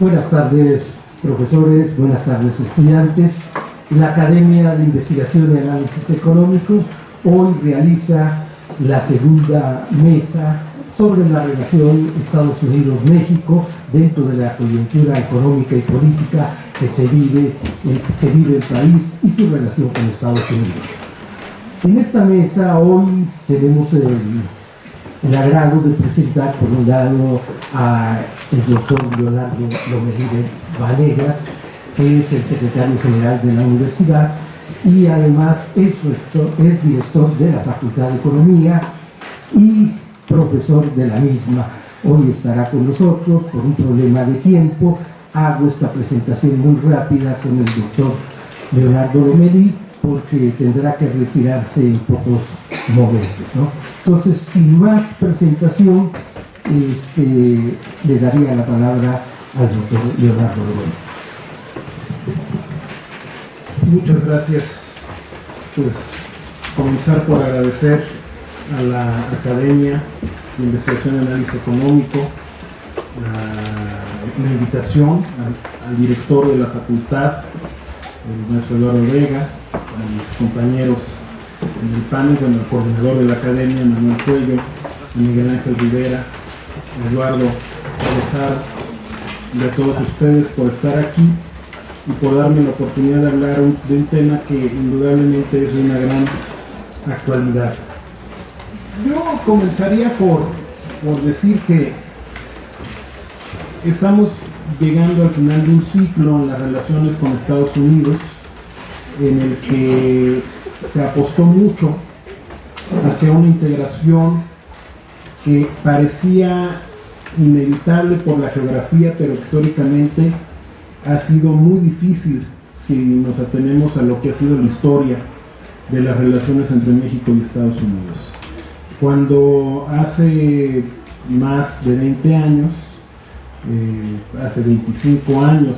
Buenas tardes, profesores, buenas tardes, estudiantes. La Academia de Investigación y Análisis Económicos hoy realiza la segunda mesa sobre la relación Estados Unidos-México dentro de la coyuntura económica y política que vive el país y su relación con Estados Unidos. En esta mesa hoy tenemos el agrado de presentar por un lado al doctor Leonardo Lomelí Vanegas, que es el secretario general de la universidad y además es director de la Facultad de Economía y profesor de la misma. Hoy estará con nosotros. Por un problema de tiempo hago esta presentación muy rápida con el doctor Leonardo Lomelí, porque tendrá que retirarse en pocos momentos, ¿no? Entonces, sin más presentación, le daría la palabra al doctor Leonardo Lomelí. Muchas gracias. Pues comenzar por agradecer a la Academia de Investigación y Análisis Económico la invitación al director de la facultad, el maestro Eduardo Vega, a mis compañeros en el panel, bueno, el coordinador de la Academia, Manuel Cuello, a Miguel Ángel Rivera, a Eduardo Alezar, y a todos ustedes por estar aquí y por darme la oportunidad de hablar de un tema que indudablemente es de una gran actualidad. Yo comenzaría por decir que estamos llegando al final de un ciclo en las relaciones con Estados Unidos, en el que se apostó mucho hacia una integración que parecía inevitable por la geografía, pero históricamente ha sido muy difícil si nos atenemos a lo que ha sido la historia de las relaciones entre México y Estados Unidos. Cuando hace más de 20 años, hace 25 años,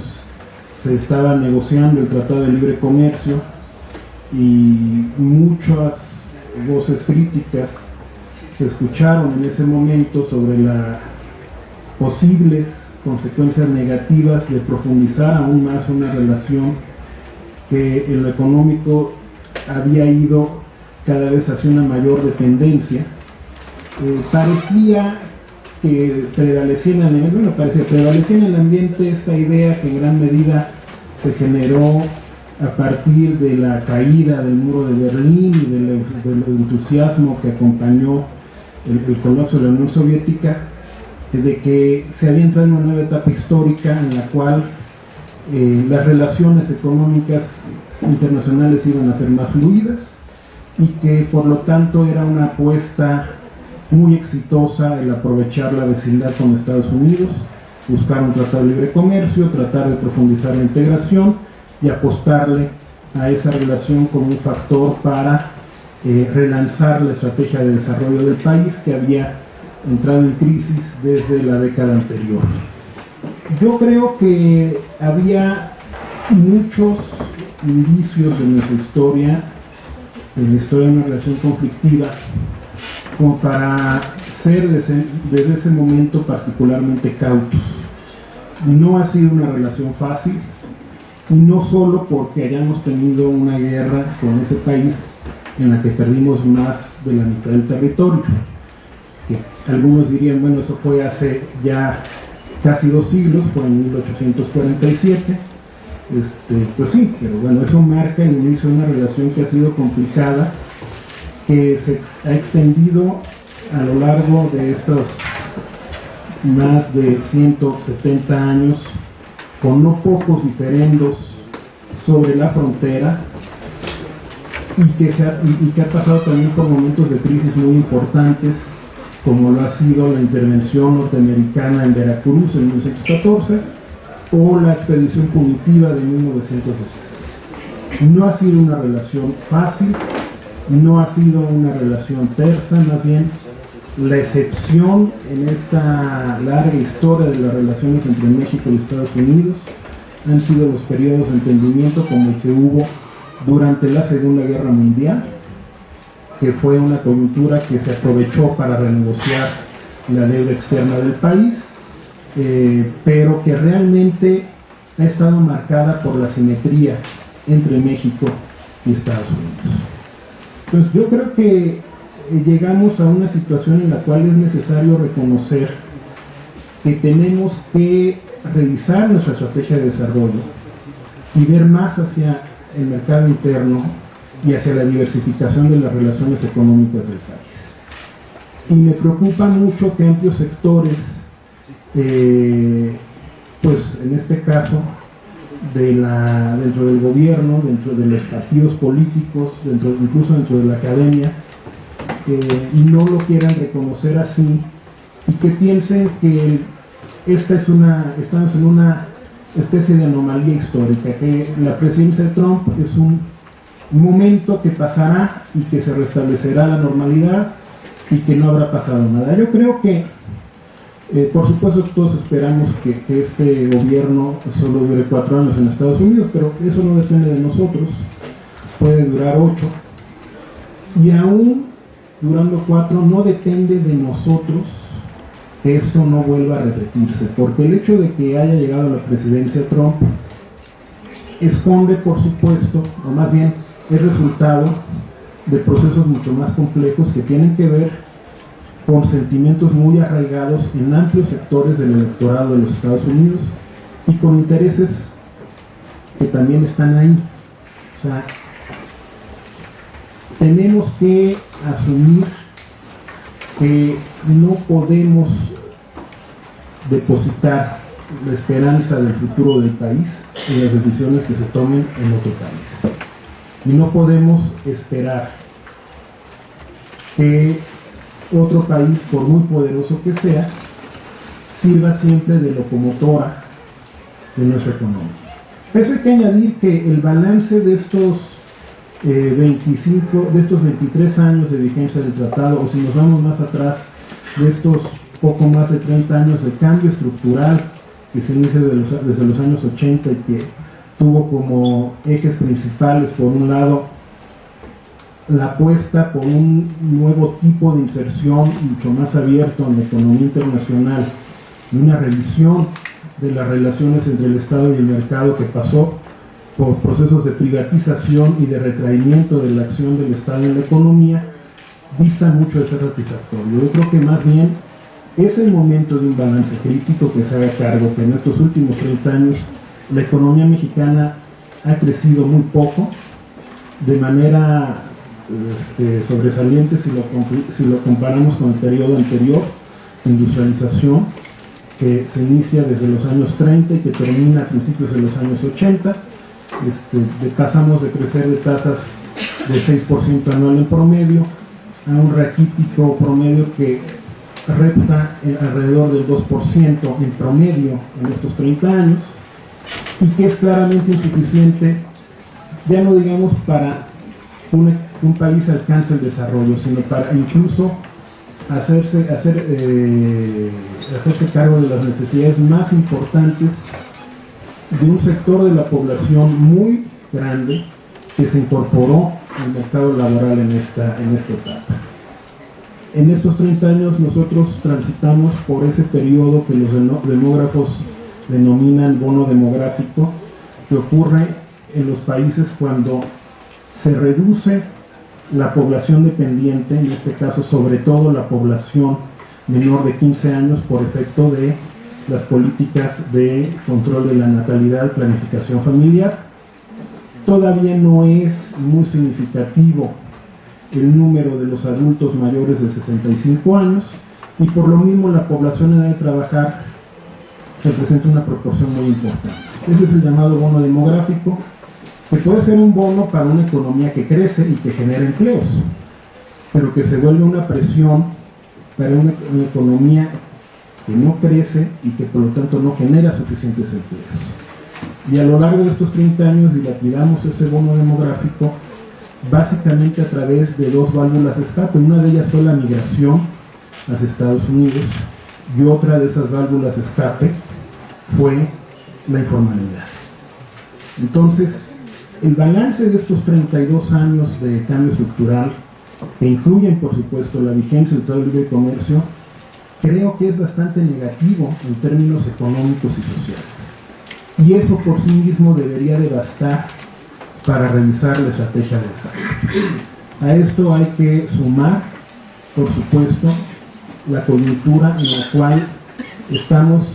se estaba negociando el Tratado de Libre Comercio y muchas voces críticas se escucharon en ese momento sobre las posibles consecuencias negativas de profundizar aún más una relación que en lo económico había ido cada vez hacia una mayor dependencia. Parecía que prevalecía en el ambiente esta idea que en gran medida se generó a partir de la caída del muro de Berlín y del entusiasmo que acompañó el colapso de la Unión Soviética, de que se había entrado en una nueva etapa histórica en la cual las relaciones económicas internacionales iban a ser más fluidas y que por lo tanto era una apuesta muy exitosa el aprovechar la vecindad con Estados Unidos, buscar un tratado de libre comercio, tratar de profundizar la integración y apostarle a esa relación como un factor para relanzar la estrategia de desarrollo del país que había entrado en crisis desde la década anterior. Yo creo que había muchos indicios en nuestra historia, en la historia de una relación conflictiva, como para ser desde ese momento particularmente cautos. No ha sido una relación fácil, y no solo porque hayamos tenido una guerra con ese país en la que perdimos más de la mitad del territorio, que algunos dirían, bueno, eso fue hace ya casi 2 siglos, fue en 1847, pues sí, pero bueno, eso marca el inicio de una relación que ha sido complicada, que se ha extendido a lo largo de estos más de 170 años, con no pocos diferendos sobre la frontera, y que ha pasado también por momentos de crisis muy importantes, como lo ha sido la intervención norteamericana en Veracruz en 1914 o la expedición punitiva de 1916. No ha sido una relación fácil, no ha sido una relación tersa, más bien la excepción en esta larga historia de las relaciones entre México y Estados Unidos han sido los periodos de entendimiento como el que hubo durante la Segunda Guerra Mundial, que fue una coyuntura que se aprovechó para renegociar la deuda externa del país, pero que realmente ha estado marcada por la simetría entre México y Estados Unidos. Entonces yo creo que llegamos a una situación en la cual es necesario reconocer que tenemos que revisar nuestra estrategia de desarrollo y ver más hacia el mercado interno y hacia la diversificación de las relaciones económicas del país. Y me preocupa mucho que amplios sectores, pues en este caso, dentro del gobierno, dentro de los partidos políticos, incluso dentro de la academia, no lo quieran reconocer así y que piensen que estamos en una especie de anomalía histórica, que la presidencia de Trump es un momento que pasará y que se restablecerá la normalidad y que no habrá pasado nada. Yo creo que por supuesto todos esperamos que este gobierno solo dure 4 años en Estados Unidos, pero eso no depende de nosotros, puede durar 8, y aún durando 4 no depende de nosotros que esto no vuelva a repetirse, porque el hecho de que haya llegado a la presidencia Trump esconde, por supuesto, o más bien es resultado de procesos mucho más complejos que tienen que ver con sentimientos muy arraigados en amplios sectores del electorado de los Estados Unidos y con intereses que también están ahí. O sea, tenemos que asumir que no podemos depositar la esperanza del futuro del país en las decisiones que se tomen en otro país. Y no podemos esperar que otro país, por muy poderoso que sea, sirva siempre de locomotora de nuestra economía. Eso hay que añadir que el balance de estos 23 años de vigencia del tratado, o si nos vamos más atrás, de estos poco más de 30 años de cambio estructural que se inicia desde los años 80 y que tuvo como ejes principales, por un lado, la apuesta por un nuevo tipo de inserción mucho más abierto en la economía internacional y una revisión de las relaciones entre el Estado y el mercado que pasó por procesos de privatización y de retraimiento de la acción del Estado en la economía, dista mucho de ser satisfactorio. Yo creo que más bien es el momento de un balance crítico que se haga cargo que en estos últimos 30 años la economía mexicana ha crecido muy poco, de manera sobresaliente si lo comparamos con el periodo anterior, industrialización, que se inicia desde los años 30 y que termina a principios de los años 80. Pasamos de crecer de tasas de 6% anual en promedio a un raquítico promedio que repta alrededor del 2% en promedio en estos 30 años, y que es claramente insuficiente, ya no digamos para un país alcance el desarrollo, sino para incluso hacerse cargo de las necesidades más importantes de un sector de la población muy grande que se incorporó al mercado laboral en esta etapa. En estos 30 años nosotros transitamos por ese periodo que los demógrafos denominan bono demográfico, que ocurre en los países cuando se reduce la población dependiente, en este caso sobre todo la población menor de 15 años por efecto de las políticas de control de la natalidad, planificación familiar. Todavía no es muy significativo el número de los adultos mayores de 65 años y por lo mismo la población en edad de trabajar representa una proporción muy importante. Ese es el llamado bono demográfico, que puede ser un bono para una economía que crece y que genera empleos, pero que se vuelve una presión para una economía que no crece y que por lo tanto no genera suficientes empleos. Y a lo largo de estos 30 años dilapidamos ese bono demográfico básicamente a través de dos válvulas de escape. Una de ellas fue la migración hacia Estados Unidos y otra de esas válvulas de escape fue la informalidad. Entonces, el balance de estos 32 años de cambio estructural, que incluyen por supuesto la vigencia del Tratado de Libre Comercio, creo que es bastante negativo en términos económicos y sociales. Y eso por sí mismo debería de bastar para revisar la estrategia de desarrollo. A esto hay que sumar, por supuesto, la coyuntura en la cual estamos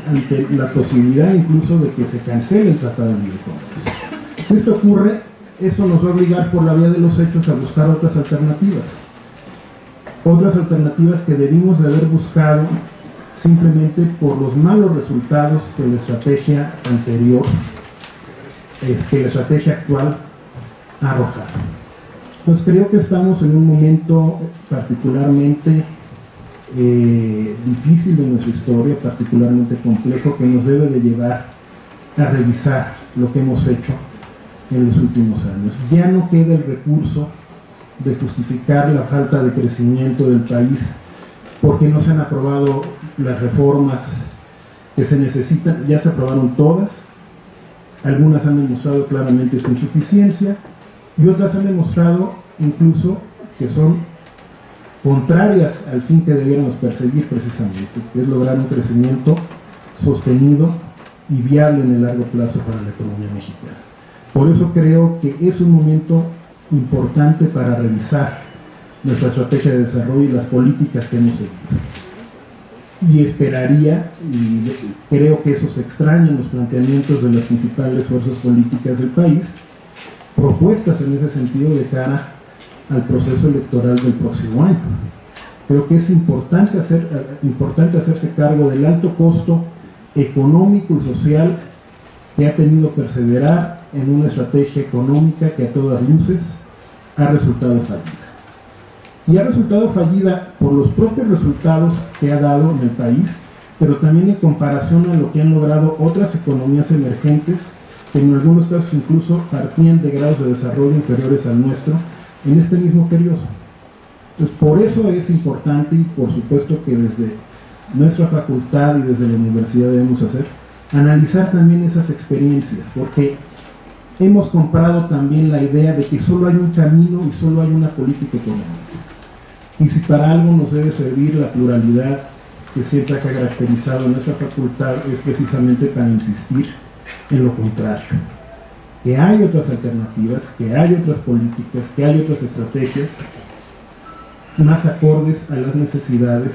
ante la posibilidad incluso de que se cancele el Tratado de Libre Comercio. Si esto ocurre, eso nos va a obligar por la vía de los hechos a buscar otras alternativas que debimos de haber buscado simplemente por los malos resultados que la estrategia anterior, la estrategia actual ha arrojado. Pues creo que estamos en un momento particularmente difícil de nuestra historia, particularmente complejo, que nos debe de llevar a revisar lo que hemos hecho en los últimos años. Ya no queda el recurso de justificar la falta de crecimiento del país porque no se han aprobado las reformas que se necesitan. Ya se aprobaron todas, algunas han demostrado claramente su insuficiencia y otras han demostrado incluso que son contrarias al fin que debiéramos perseguir precisamente, que es lograr un crecimiento sostenido y viable en el largo plazo para la economía mexicana. Por eso creo que es un momento importante para revisar nuestra estrategia de desarrollo y las políticas que hemos seguido. Y esperaría, y creo que eso se extraña en los planteamientos de las principales fuerzas políticas del país, propuestas en ese sentido de cara al proceso electoral del próximo año. Creo que es importante hacerse cargo del alto costo económico y social que ha tenido perseverar en una estrategia económica que a todas luces ha resultado fallida. Y ha resultado fallida por los propios resultados que ha dado en el país, pero también en comparación a lo que han logrado otras economías emergentes, que en algunos casos incluso partían de grados de desarrollo inferiores al nuestro en este mismo periodo. Entonces, por eso es importante, y por supuesto que desde nuestra facultad y desde la universidad debemos hacer, analizar también esas experiencias, porque hemos comprado también la idea de que solo hay un camino y solo hay una política económica. Y si para algo nos debe servir la pluralidad que siempre ha caracterizado nuestra facultad, es precisamente para insistir en lo contrario. Que hay otras alternativas, que hay otras políticas, que hay otras estrategias más acordes a las necesidades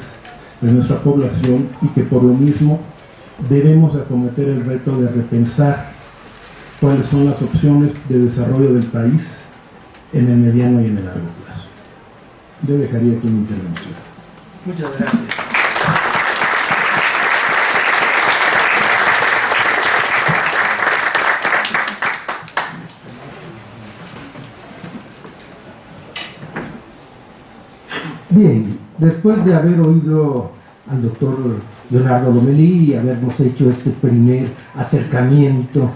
de nuestra población y que por lo mismo debemos acometer el reto de repensar cuáles son las opciones de desarrollo del país en el mediano y en el largo plazo. Yo dejaría aquí mi intervención. Muchas gracias. Bien, después de haber oído al doctor Leonardo Lomelí y habernos hecho este primer acercamiento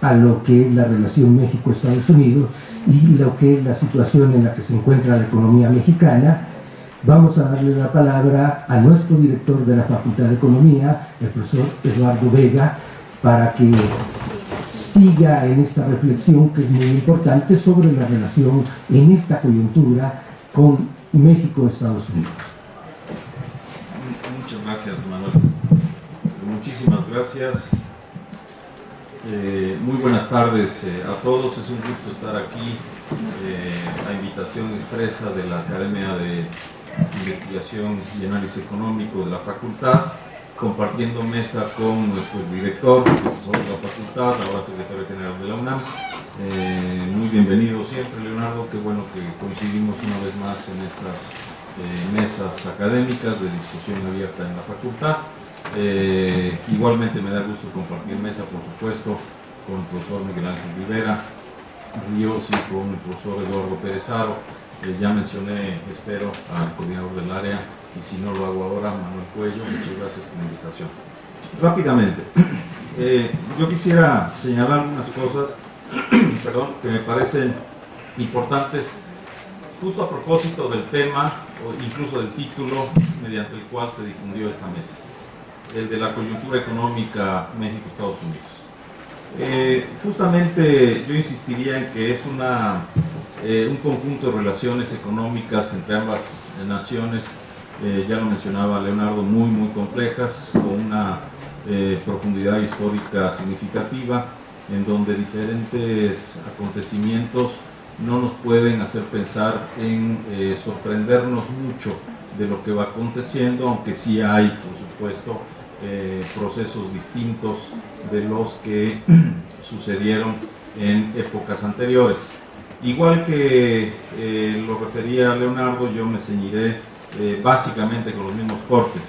a lo que es la relación México-Estados Unidos y lo que es la situación en la que se encuentra la economía mexicana, vamos a darle la palabra a nuestro director de la Facultad de Economía, el profesor Eduardo Vega, para que siga en esta reflexión que es muy importante sobre la relación en esta coyuntura con México-Estados Unidos. Muchas gracias, Manuel. Muchísimas gracias. Muy buenas tardes a todos. Es un gusto estar aquí a invitación expresa de la Academia de Investigación y Análisis Económico de la Facultad, compartiendo mesa con nuestro director, profesor de la Facultad, ahora secretario general de la UNAM. Muy bienvenido siempre, Leonardo. Qué bueno que coincidimos una vez más en estas mesas académicas de discusión abierta en la Facultad. Igualmente me da gusto compartir mesa, por supuesto, con el profesor Miguel Ángel Rivera Ríos y con el profesor Eduardo Pérez Haro. Ya mencioné, espero, al coordinador del área, y si no lo hago ahora, Manuel Cuello. Muchas gracias por la invitación. Rápidamente, yo quisiera señalar unas cosas que me parecen importantes, justo a propósito del tema, o incluso del título mediante el cual se difundió esta mesa, el de la coyuntura económica México-Estados Unidos. Justamente yo insistiría en que es un conjunto de relaciones económicas entre ambas naciones ya lo mencionaba Leonardo, muy complejas, con una profundidad histórica significativa, en donde diferentes acontecimientos no nos pueden hacer pensar en sorprendernos mucho de lo que va aconteciendo, aunque sí hay, por supuesto, procesos distintos de los que sucedieron en épocas anteriores. Igual que lo refería Leonardo, yo me ceñiré básicamente con los mismos cortes,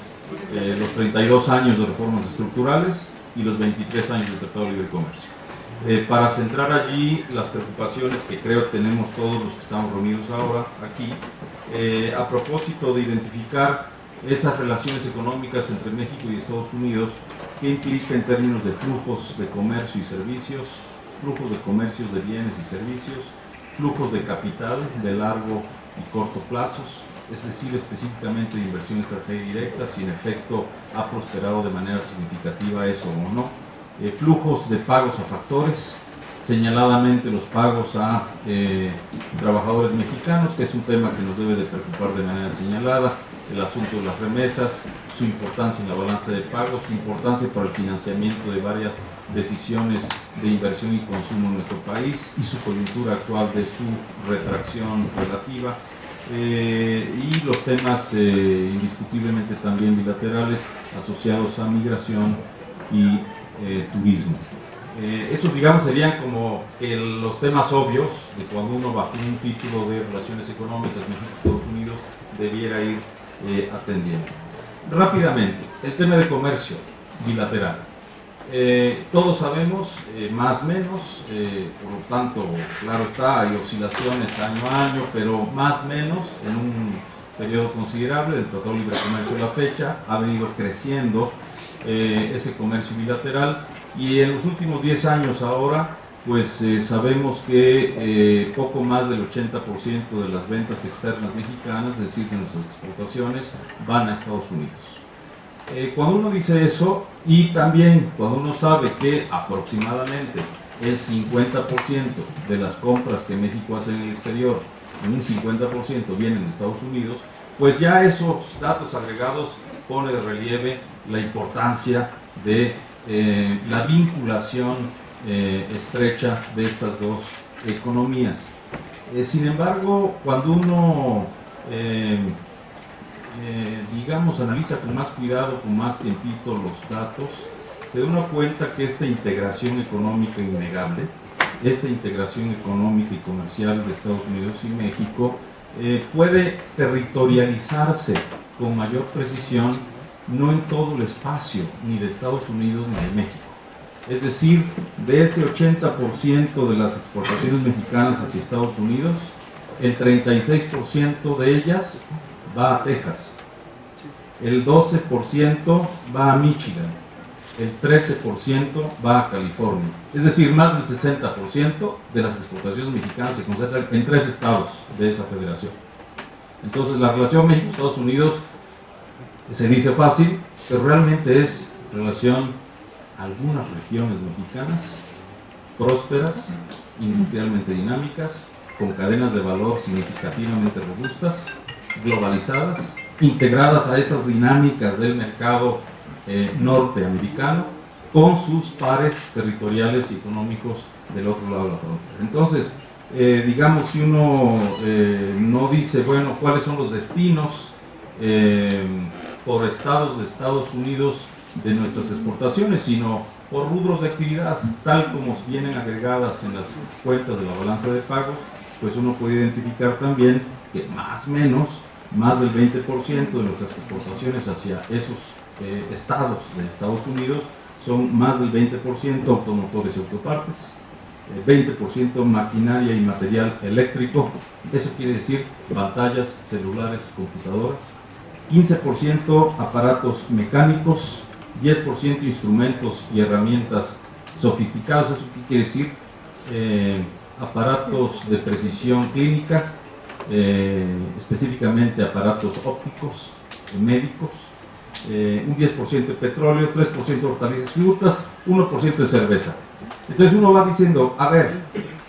los 32 años de reformas estructurales y los 23 años del Tratado de Libre Comercio. Para centrar allí las preocupaciones que creo tenemos todos los que estamos reunidos ahora aquí, a propósito de identificar esas relaciones económicas entre México y Estados Unidos, que implica en términos de flujos de comercio y servicios, flujos de comercios de bienes y servicios, flujos de capital de largo y corto plazos, es decir, específicamente de inversión extranjera directa, si en efecto ha prosperado de manera significativa eso o no, flujos de pagos a factores, señaladamente los pagos a trabajadores mexicanos, que es un tema que nos debe de preocupar de manera señalada, el asunto de las remesas, su importancia en la balanza de pagos, su importancia para el financiamiento de varias decisiones de inversión y consumo en nuestro país y su coyuntura actual de su retracción relativa, y los temas indiscutiblemente también bilaterales asociados a migración y turismo. Esos, digamos, serían como los temas obvios de cuando uno bajo un título de relaciones económicas México-Estados Unidos debiera ir atendiendo. Rápidamente, el tema de comercio bilateral. Todos sabemos, más o menos, por lo tanto, claro está, hay oscilaciones año a año, pero más o menos en un periodo considerable del Tratado de Libre Comercio de la fecha ha venido creciendo ese comercio bilateral, y en los últimos 10 años ahora pues sabemos que poco más del 80% de las ventas externas mexicanas, es decir, de nuestras exportaciones, van a Estados Unidos. Cuando uno dice eso, y también cuando uno sabe que aproximadamente el 50% de las compras que México hace en el exterior, en un 50% vienen de Estados Unidos, pues ya esos datos agregados pone de relieve la importancia de la vinculación estrecha de estas dos economías. Sin embargo, cuando uno digamos analiza con más cuidado, con más tiempito los datos, se da una cuenta que esta integración económica innegable, esta integración económica y comercial de Estados Unidos y México puede territorializarse con mayor precisión no en todo el espacio, ni de Estados Unidos ni de México. Es decir, de ese 80% de las exportaciones mexicanas hacia Estados Unidos, el 36% de ellas va a Texas, el 12% va a Michigan, el 13% va a California. Es decir, más del 60% de las exportaciones mexicanas se concentran en 3 estados de esa federación. Entonces, la relación México-Estados Unidos se dice fácil, pero realmente es relación a algunas regiones mexicanas prósperas, industrialmente dinámicas, con cadenas de valor significativamente robustas, globalizadas, integradas a esas dinámicas del mercado norteamericano, con sus pares territoriales y económicos del otro lado de la frontera. Entonces, digamos, si uno no dice, bueno, cuáles son los destinos por estados de Estados Unidos de nuestras exportaciones, sino por rubros de actividad, tal como vienen agregadas en las cuentas de la balanza de pagos, pues uno puede identificar también que más o menos, más del 20% de nuestras exportaciones hacia esos estados de Estados Unidos son más del 20% automotores y autopartes, 20% maquinaria y material eléctrico, eso quiere decir pantallas, celulares, computadoras, 15% aparatos mecánicos, 10% instrumentos y herramientas sofisticados, eso quiere decir aparatos de precisión clínica, específicamente aparatos ópticos, médicos, un 10% de petróleo, 3% de hortalizas y frutas, 1% de cerveza. Entonces uno va diciendo, a ver,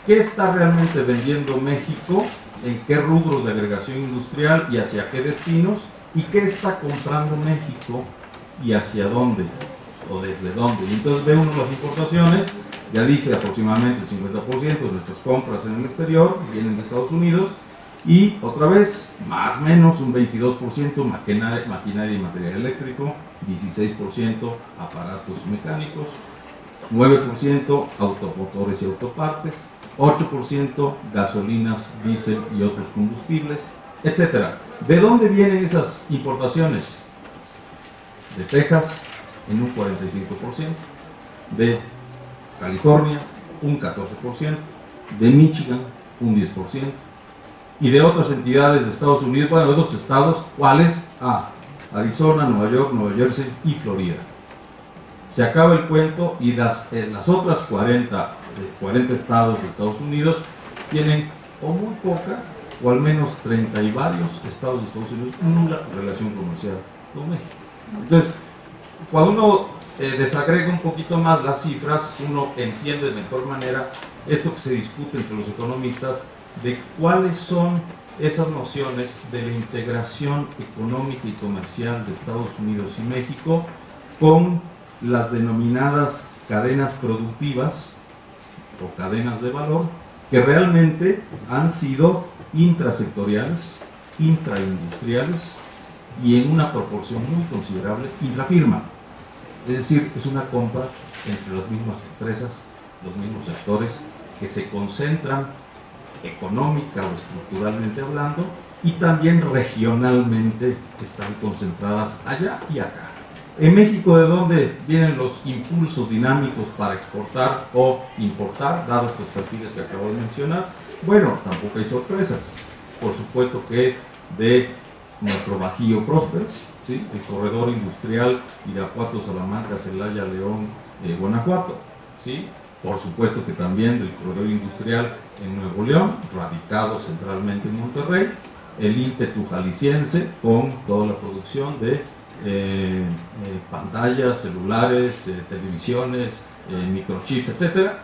¿qué está realmente vendiendo México? ¿En qué rubros de agregación industrial y hacia qué destinos? ¿Y qué está comprando México y hacia dónde o desde dónde? Y entonces ve uno las importaciones, ya dije aproximadamente el 50% de nuestras compras en el exterior vienen de Estados Unidos, y otra vez, más o menos un 22% maquinaria y material eléctrico, 16% aparatos mecánicos, 9% automotores y autopartes, 8% gasolinas, diésel y otros combustibles, etcétera. ¿De dónde vienen esas importaciones? De Texas en un 45%, de California un 14%, de Michigan un 10%, y de otras entidades de Estados Unidos, bueno, de otros estados, ¿cuáles? Arizona, Nueva York, Nueva Jersey y Florida. Se acaba el cuento, y las otras 40 estados de Estados Unidos tienen o muy poca, o al menos 30 y varios estados de Estados Unidos, nula relación comercial con México. Entonces, cuando uno desagrega un poquito más las cifras, uno entiende de mejor manera esto que se discute entre los economistas, de cuáles son esas nociones de la integración económica y comercial de Estados Unidos y México con las denominadas cadenas productivas o cadenas de valor, que realmente han sido intrasectoriales, intraindustriales y en una proporción muy considerable intrafirma. Es decir, es una compra entre las mismas empresas, los mismos sectores, que se concentran económica o estructuralmente hablando, y también regionalmente están concentradas allá y acá. En México, ¿de dónde vienen los impulsos dinámicos para exportar o importar, dados estos perfiles que acabo de mencionar? Bueno, tampoco hay sorpresas. Por supuesto que de nuestro Bajío próspero, ¿sí?, el corredor industrial Irapuato, Salamanca, Celaya, León, Guanajuato, ¿sí? Por supuesto que también del corredor industrial en Nuevo León, radicado centralmente en Monterrey, el ímpetu jalisciense con toda la producción de pantallas, celulares, televisiones, microchips, etcétera,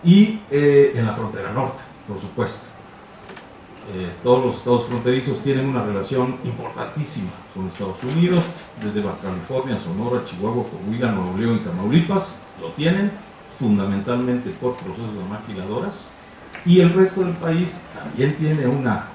y en la frontera norte, por supuesto. Todos los estados fronterizos tienen una relación importantísima con Estados Unidos, desde Baja California, Sonora, Chihuahua, Coahuila, Nuevo León y Tamaulipas, lo tienen fundamentalmente por procesos de maquiladoras, y el resto del país también tiene una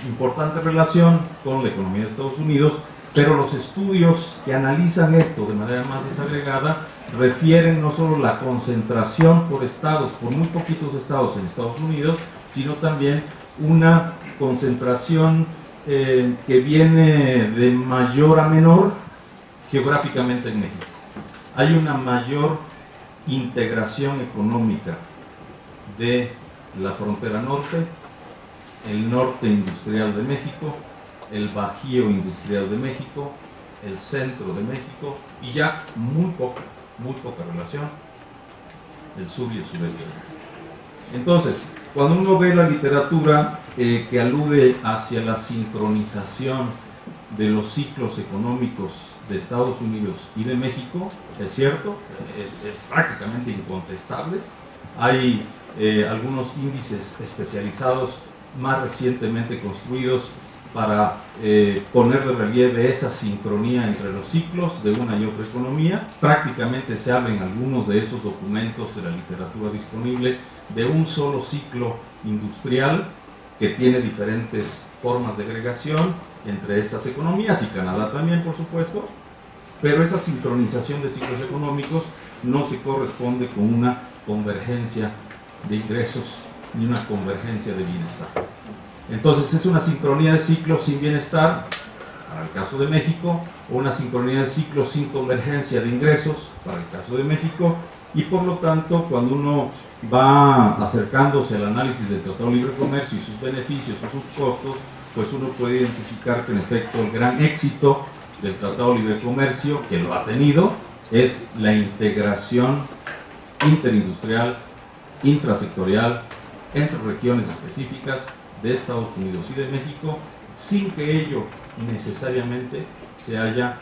importante relación con la economía de Estados Unidos, pero los estudios que analizan esto de manera más desagregada refieren no solo la concentración por estados, por muy poquitos estados en Estados Unidos, sino también una concentración que viene de mayor a menor geográficamente en México. Hay una mayor integración económica de la frontera norte, el norte industrial de México, el Bajío industrial de México, el centro de México, y ya muy poca relación el sur y el sureste. Entonces, cuando uno ve la literatura que alude hacia la sincronización de los ciclos económicos de Estados Unidos y de México, es cierto, es prácticamente incontestable. Hay algunos índices especializados más recientemente construidos para poner de relieve esa sincronía entre los ciclos de una y otra economía. Prácticamente se habla en algunos de esos documentos de la literatura disponible de un solo ciclo industrial que tiene diferentes formas de agregación entre estas economías, y Canadá también, por supuesto, pero esa sincronización de ciclos económicos no se corresponde con una convergencia de ingresos ni una convergencia de bienestar. Entonces es una sincronía de ciclos sin bienestar, para el caso de México, o una sincronía de ciclos sin convergencia de ingresos, para el caso de México, y por lo tanto, cuando uno va acercándose al análisis del Tratado de Libre Comercio y sus beneficios o sus costos, pues uno puede identificar que en efecto el gran éxito del Tratado de Libre Comercio, que lo ha tenido, es la integración interindustrial, intrasectorial, entre regiones específicas de Estados Unidos y de México, sin que ello necesariamente se haya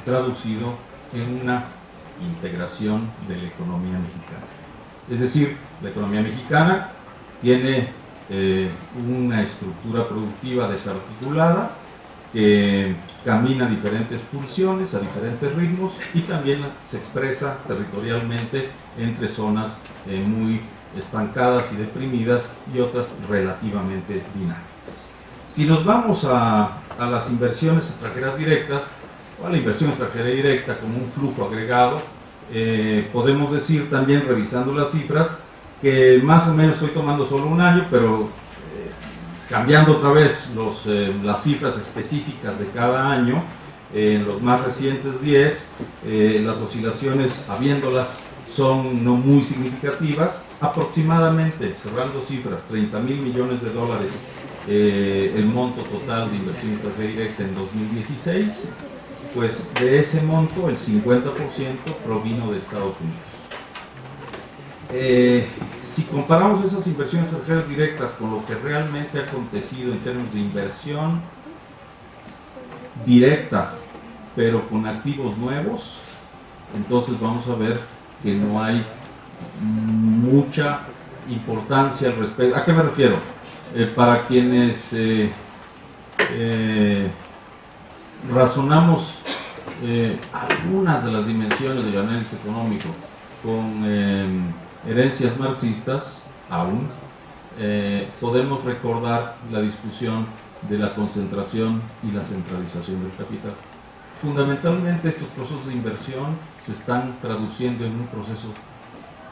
traducido en una integración de la economía mexicana. Es decir, la economía mexicana tiene una estructura productiva desarticulada, que camina a diferentes pulsiones, a diferentes ritmos, y también se expresa territorialmente entre zonas muy estancadas y deprimidas y otras relativamente dinámicas. Si nos vamos a las inversiones extranjeras directas, o a la inversión extranjera directa como un flujo agregado, podemos decir también, revisando las cifras, que más o menos estoy tomando solo un año, pero cambiando otra vez las cifras específicas de cada año, en los más recientes 10, las oscilaciones, habiéndolas, son no muy significativas, aproximadamente, cerrando cifras, 30.000 millones de dólares el monto total de inversión extranjera directa en 2016, pues de ese monto el 50% provino de Estados Unidos. Si comparamos esas inversiones extranjeras directas con lo que realmente ha acontecido en términos de inversión directa, pero con activos nuevos, entonces vamos a ver que no hay mucha importancia al respecto. ¿A qué me refiero? Para quienes razonamos algunas de las dimensiones del análisis económico con herencias marxistas, aún podemos recordar la discusión de la concentración y la centralización del capital. Fundamentalmente estos procesos de inversión se están traduciendo en un proceso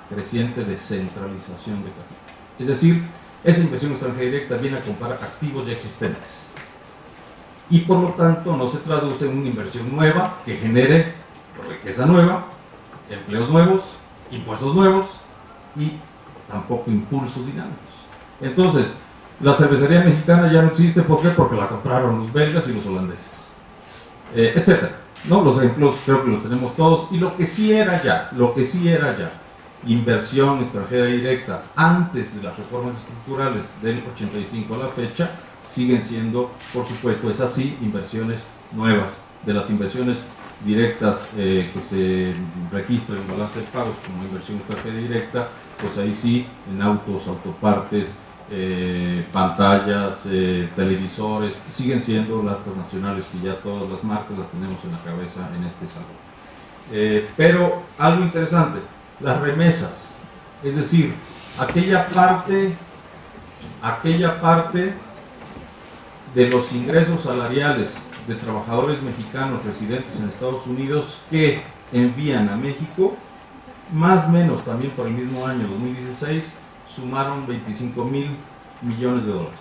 creciente de centralización de capital. Es decir, esa inversión extranjera directa viene a comprar activos ya existentes y por lo tanto no se traduce en una inversión nueva que genere riqueza nueva, empleos nuevos, impuestos nuevos y tampoco impulsos dinámicos. Entonces, la cervecería mexicana ya no existe. ¿Por qué? Porque la compraron los belgas y los holandeses, etcétera. ¿No? Los ejemplos creo que los tenemos todos. Y lo que sí era ya inversión extranjera directa antes de las reformas estructurales del 85 a la fecha, siguen siendo, por supuesto, esas sí, inversiones nuevas. De las inversiones directas que se registran en balance de pagos como inversión extranjera directa, pues ahí sí, en autos, autopartes, pantallas, televisores, siguen siendo las transnacionales que ya todas las marcas las tenemos en la cabeza en este salón. Pero algo interesante, las remesas, es decir, aquella parte de los ingresos salariales de trabajadores mexicanos residentes en Estados Unidos que envían a México, más o menos también por el mismo año 2016, sumaron 25.000 millones de dólares.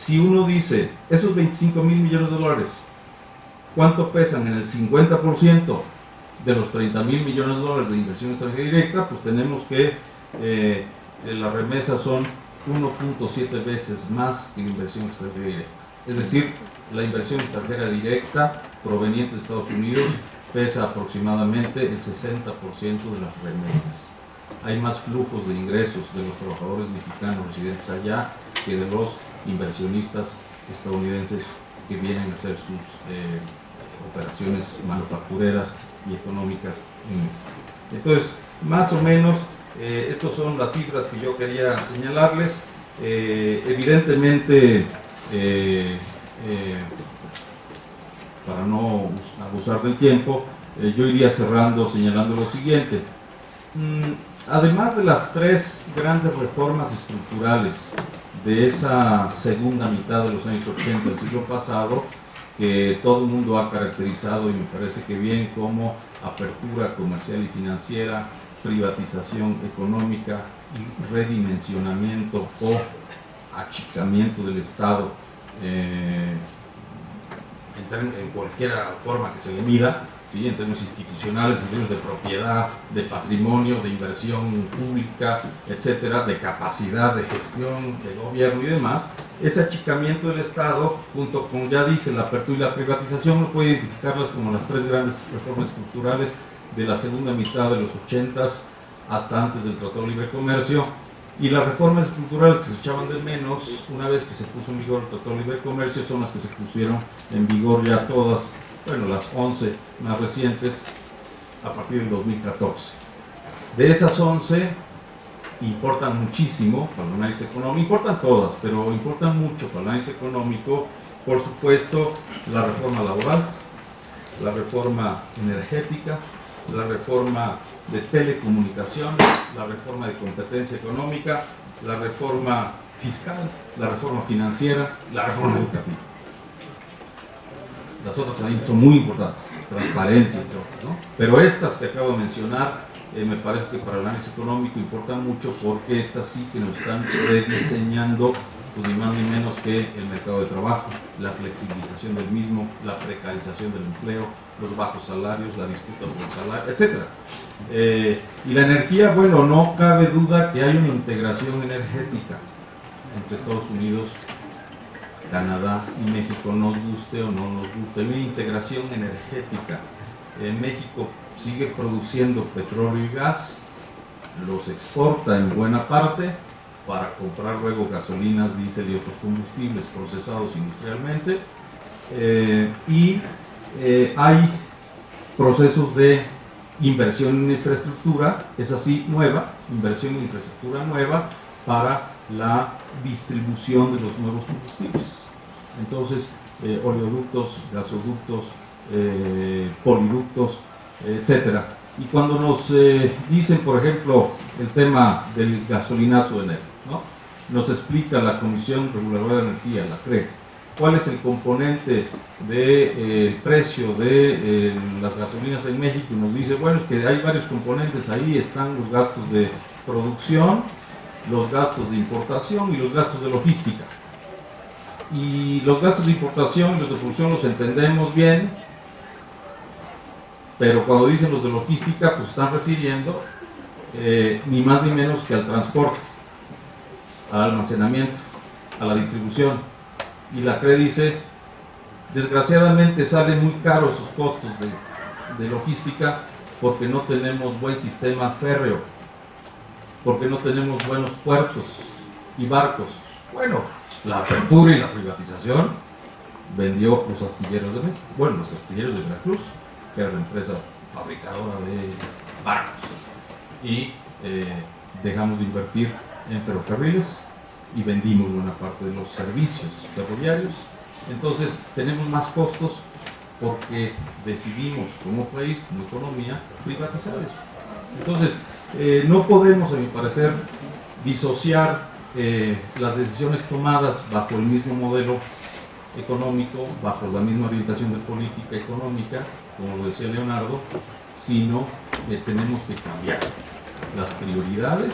Si uno dice, esos 25.000 millones de dólares, ¿cuánto pesan en el 50% de los 30.000 millones de dólares de inversión extranjera directa? Pues tenemos que las remesas son 1.7 veces más que la inversión extranjera directa. Es decir, la inversión extranjera directa proveniente de Estados Unidos pesa aproximadamente el 60% de las remesas. Hay más flujos de ingresos de los trabajadores mexicanos residentes allá que de los inversionistas estadounidenses que vienen a hacer sus operaciones manufactureras y económicas en México. Entonces, más o menos, estas son las cifras que yo quería señalarles. Evidentemente, para no abusar del tiempo, yo iría cerrando señalando lo siguiente. Además de las tres grandes reformas estructurales de esa segunda mitad de los años 80 del siglo pasado, que todo el mundo ha caracterizado, y me parece que bien, como apertura comercial y financiera, privatización económica y redimensionamiento o achicamiento del Estado en cualquier forma que se le mida, ¿sí? En términos institucionales, en términos de propiedad, de patrimonio, de inversión pública, etcétera, de capacidad de gestión, de gobierno y demás. Ese achicamiento del Estado, junto con, ya dije, la apertura y la privatización, uno puede identificarlas como las tres grandes reformas estructurales de la segunda mitad de los 80s hasta antes del Tratado de Libre Comercio. Y las reformas estructurales que se echaban de menos una vez que se puso en vigor el Tratado de Libre Comercio son las que se pusieron en vigor ya todas, bueno, las 11 más recientes a partir del 2014. De esas 11 importan muchísimo para el análisis económico, importan todas, pero importan mucho para el análisis económico por supuesto, la reforma laboral, la reforma energética, la reforma de telecomunicaciones, la reforma de competencia económica, la reforma fiscal, la reforma financiera, la reforma educativa. Las otras también son muy importantes, transparencia y todo, ¿no? Pero estas que acabo de mencionar, me parece que para el análisis económico importan mucho, porque estas sí que nos están rediseñando, pues ni más ni menos que el mercado de trabajo, la flexibilización del mismo, la precarización del empleo, los bajos salarios, la disputa por el salario, etc. Y la energía, bueno, no cabe duda que hay una integración energética entre Estados Unidos, Canadá y México, nos guste o no nos guste. Hay una integración energética. México sigue produciendo petróleo y gas, los exporta en buena parte para comprar luego gasolinas, diésel y otros combustibles procesados industrialmente, y hay procesos de inversión en infraestructura, es así, nueva, inversión en infraestructura nueva para la distribución de los nuevos combustibles. Entonces, oleoductos, gasoductos, poliductos, etcétera. Y cuando nos dicen, por ejemplo, el tema del gasolinazo de enero, ¿no? Nos explica la Comisión Reguladora de Energía, la CRE, cuál es el componente de precio de las gasolinas en México, y nos dice, bueno, es que hay varios componentes, ahí están los gastos de producción, los gastos de importación y los gastos de logística. Y los gastos de importación y los de producción los entendemos bien, pero cuando dicen los de logística, pues están refiriendo ni más ni menos que al transporte, al almacenamiento, a la distribución. Y la CRE dice, desgraciadamente salen muy caros esos costos de logística, porque no tenemos buen sistema férreo, porque no tenemos buenos puertos y barcos. Bueno, la apertura y la privatización vendió los astilleros de México, bueno, los astilleros de Veracruz, que era la empresa fabricadora de barcos, y dejamos de invertir en ferrocarriles y vendimos buena parte de los servicios ferroviarios. Entonces tenemos más costos porque decidimos como país, como economía, privatizar eso. Entonces no podemos, a mi parecer, disociar las decisiones tomadas bajo el mismo modelo económico, bajo la misma orientación de política económica, como lo decía Leonardo, sino tenemos que cambiar las prioridades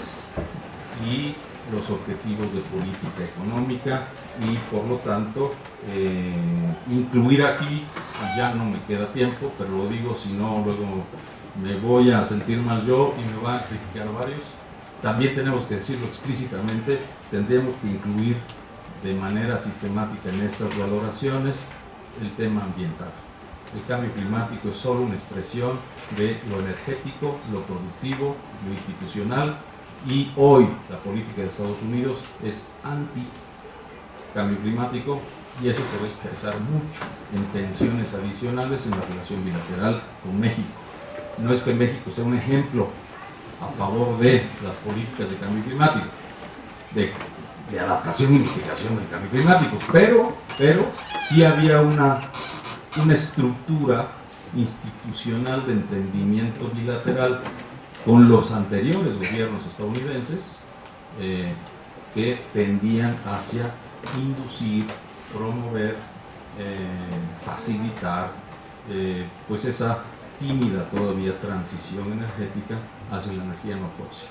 y los objetivos de política económica, y por lo tanto incluir aquí, ya no me queda tiempo, pero lo digo, si no luego me voy a sentir mal yo y me van a criticar varios, también tenemos que decirlo explícitamente, tendríamos que incluir de manera sistemática en estas valoraciones el tema ambiental. El cambio climático es solo una expresión de lo energético, lo productivo, lo institucional, y hoy la política de Estados Unidos es anti-cambio climático, y eso se va a expresar mucho en tensiones adicionales en la relación bilateral con México. No es que México sea un ejemplo a favor de las políticas de cambio climático, de adaptación y mitigación del cambio climático, pero sí había una estructura institucional de entendimiento bilateral con los anteriores gobiernos estadounidenses que tendían hacia inducir, promover, facilitar pues esa tímida todavía transición energética hacia la energía no fósil.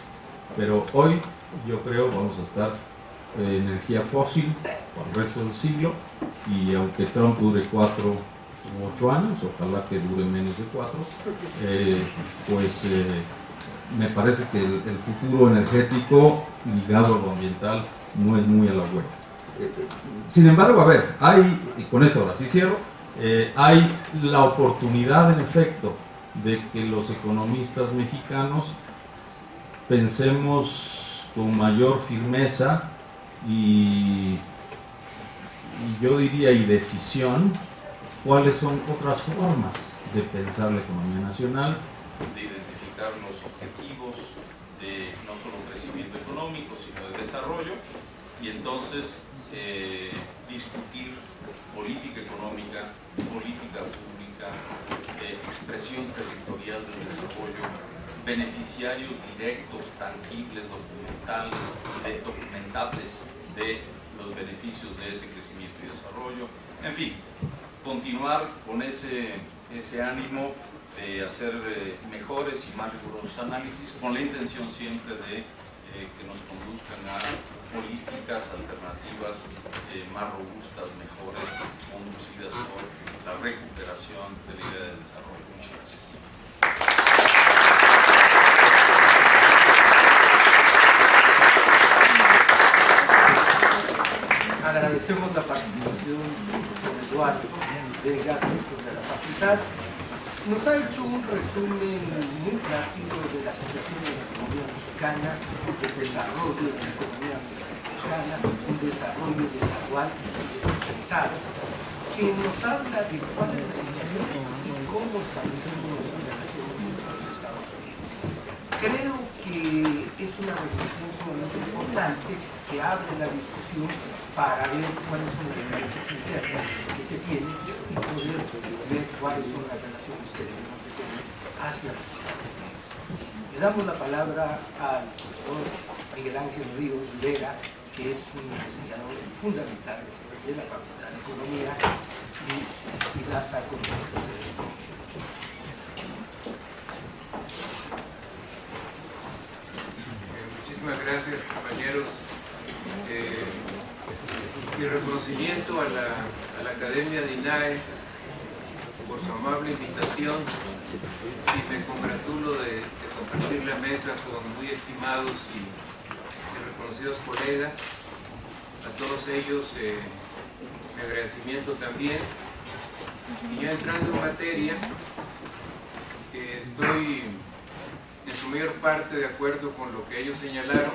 Pero hoy yo creo vamos a estar energía fósil por el resto del siglo, y aunque Trump dure 4 u 8 años, ojalá que dure menos de 4, me parece que el futuro energético ligado a lo ambiental no es muy halagüeño. Sin embargo, a ver, y con esto ahora sí cierro, hay la oportunidad en efecto de que los economistas mexicanos pensemos con mayor firmeza y yo diría y decisión cuáles son otras formas de pensar la economía nacional, de identificar los objetivos de no solo crecimiento económico, sino de desarrollo, y entonces discutir política económica, política pública, expresión territorial del desarrollo, beneficiarios directos, tangibles, documentables de los beneficios de ese crecimiento y desarrollo. En fin, continuar con ese ánimo de hacer mejores y más rigurosos análisis, con la intención siempre de que nos conduzcan a políticas alternativas más robustas, mejores, conducidas por la recuperación de la idea del desarrollo. Muchas gracias. Agradecemos la participación de Eduardo Vega, de la facultad. Nos ha hecho un resumen muy rápido de la situación de la economía mexicana, del desarrollo de la economía mexicana, un desarrollo desigual y descompensado, que nos habla de cuál es la situación y cómo establecemos una relación con los Estados Unidos. Creo que es una reflexión sumamente importante que abre la discusión para ver cuáles son las carencias internas que se tienen y poder ver cuáles son las relaciones que debemos de tener hacia los Estados Unidos. Le damos la palabra al profesor Miguel Ángel Ríos Vega, que es un investigador fundamental de la Facultad de Economía y da hasta con nosotros. Muchísimas gracias, compañeros. Mi reconocimiento a la Academia de INAE por su amable invitación, y me congratulo de compartir la mesa con muy estimados y reconocidos colegas. A todos ellos mi agradecimiento también. Y ya entrando en materia, estoy en su mayor parte de acuerdo con lo que ellos señalaron,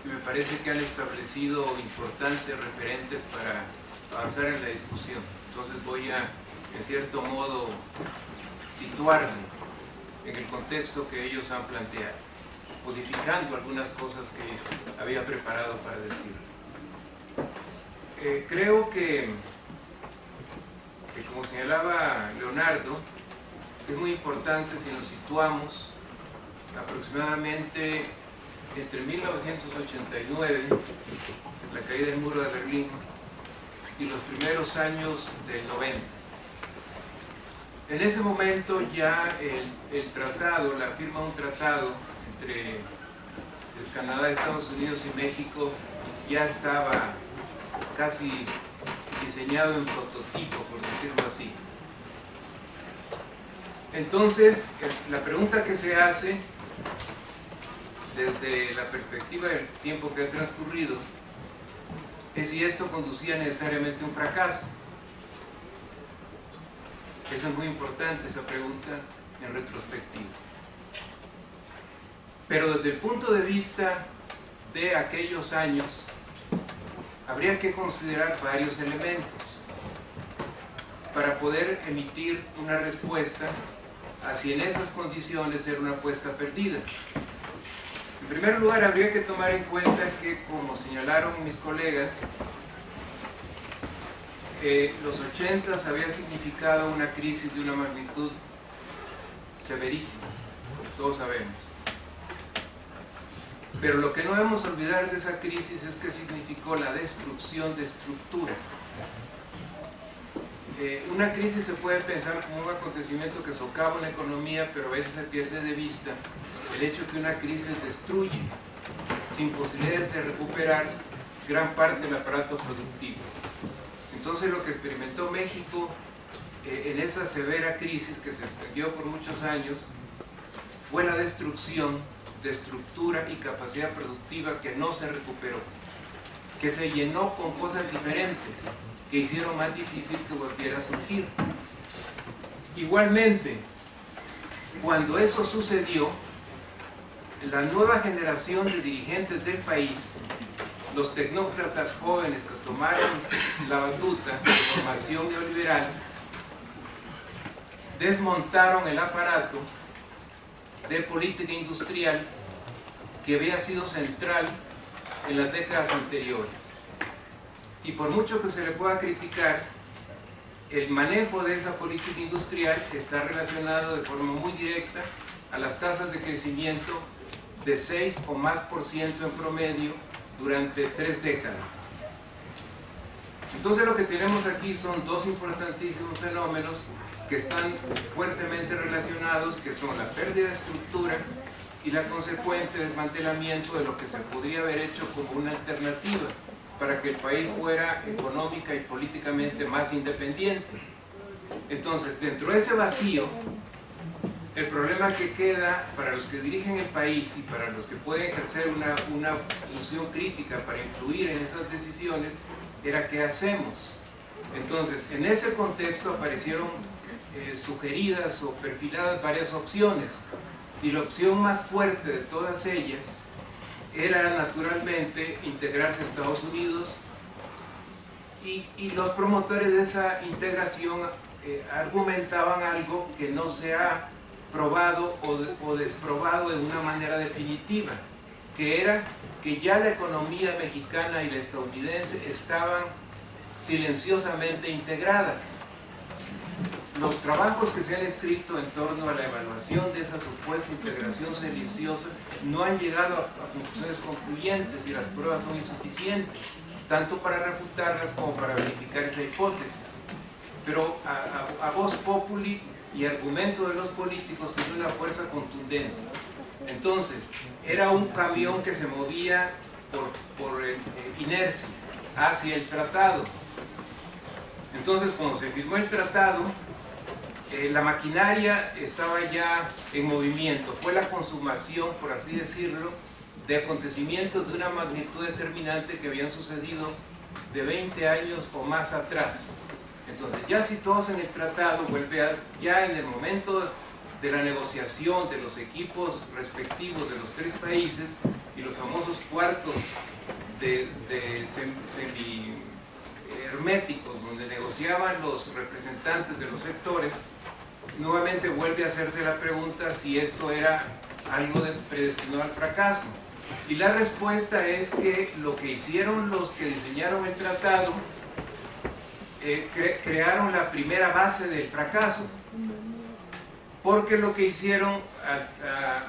y me parece que han establecido importantes referentes para avanzar en la discusión. Entonces voy a, en cierto modo, situarme en el contexto que ellos han planteado, modificando algunas cosas que había preparado para decir. Creo que como señalaba Leonardo, es muy importante si nos situamos aproximadamente entre 1989, la caída del muro de Berlín, y los primeros años del 90. En ese momento ya el tratado, la firma de un tratado entre el Canadá, Estados Unidos y México ya estaba casi diseñado en prototipo, por decirlo así. Entonces, la pregunta que se hace desde la perspectiva del tiempo que ha transcurrido es si esto conducía necesariamente a un fracaso. Eso es muy importante, esa pregunta en retrospectiva. Pero desde el punto de vista de aquellos años, habría que considerar varios elementos para poder emitir una respuesta a si en esas condiciones era una apuesta perdida. En primer lugar, habría que tomar en cuenta que, como señalaron mis colegas, los 80 había significado una crisis de una magnitud severísima, como todos sabemos. Pero lo que no debemos olvidar de esa crisis es que significó la destrucción de estructura. Una crisis se puede pensar como un acontecimiento que socava una economía, pero a veces se pierde de vista el hecho que una crisis destruye, sin posibilidades de recuperar, gran parte del aparato productivo. Entonces lo que experimentó México en esa severa crisis que se extendió por muchos años fue la destrucción de estructura y capacidad productiva que no se recuperó, que se llenó con cosas diferentes que hicieron más difícil que volviera a surgir. Igualmente, cuando eso sucedió, la nueva generación de dirigentes del país, los tecnócratas jóvenes que tomaron la batuta de la formación neoliberal, desmontaron el aparato de política industrial que había sido central en las décadas anteriores. Y por mucho que se le pueda criticar, el manejo de esa política industrial está relacionado de forma muy directa a las tasas de crecimiento de 6 o más % en promedio durante 3 décadas. Entonces lo que tenemos aquí son dos importantísimos fenómenos que están fuertemente relacionados, que son la pérdida de estructura y la consecuente desmantelamiento de lo que se podría haber hecho como una alternativa para que el país fuera económica y políticamente más independiente. Entonces, dentro de ese vacío, el problema que queda para los que dirigen el país y para los que pueden ejercer una función crítica para influir en esas decisiones, era ¿qué hacemos? Entonces, en ese contexto aparecieron sugeridas o perfiladas varias opciones, y la opción más fuerte de todas ellas era naturalmente integrarse a Estados Unidos, y los promotores de esa integración argumentaban algo que no se ha probado o desprobado de una manera definitiva, que era que ya la economía mexicana y la estadounidense estaban silenciosamente integradas. Los trabajos que se han escrito en torno a la evaluación de esa supuesta integración silenciosa no han llegado a conclusiones concluyentes, y las pruebas son insuficientes, tanto para refutarlas como para verificar esa hipótesis. Pero a voz populi y argumento de los políticos tiene una fuerza contundente. Entonces, era un camión que se movía por inercia hacia el tratado. Entonces, cuando se firmó el tratado, la maquinaria estaba ya en movimiento. Fue la consumación, por así decirlo, de acontecimientos de una magnitud determinante que habían sucedido de 20 años o más atrás. Entonces, ya situados en el tratado, ya en el momento de la negociación de los equipos respectivos de los tres países y los famosos cuartos de semi-herméticos, donde negociaban los representantes de los sectores, nuevamente vuelve a hacerse la pregunta si esto era algo predestinado al fracaso. Y la respuesta es que lo que hicieron los que diseñaron el tratado, crearon la primera base del fracaso, porque lo que hicieron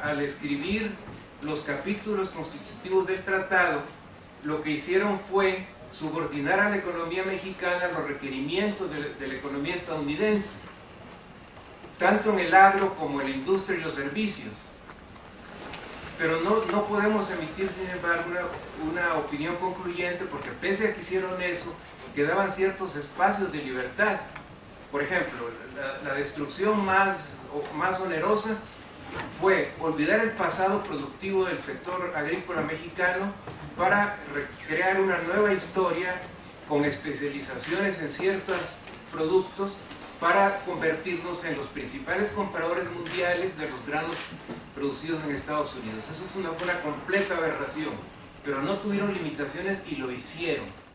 al escribir los capítulos constitutivos del tratado, lo que hicieron fue subordinar a la economía mexicana a los requerimientos de la economía estadounidense, tanto en el agro como en la industria y los servicios. Pero no podemos emitir, sin embargo, una opinión concluyente, porque pese a que hicieron eso, quedaban ciertos espacios de libertad. Por ejemplo, la destrucción más onerosa fue olvidar el pasado productivo del sector agrícola mexicano para crear una nueva historia con especializaciones en ciertos productos para convertirnos en los principales compradores mundiales de los granos producidos en Estados Unidos. Eso fue una completa aberración, pero no tuvieron limitaciones y lo hicieron.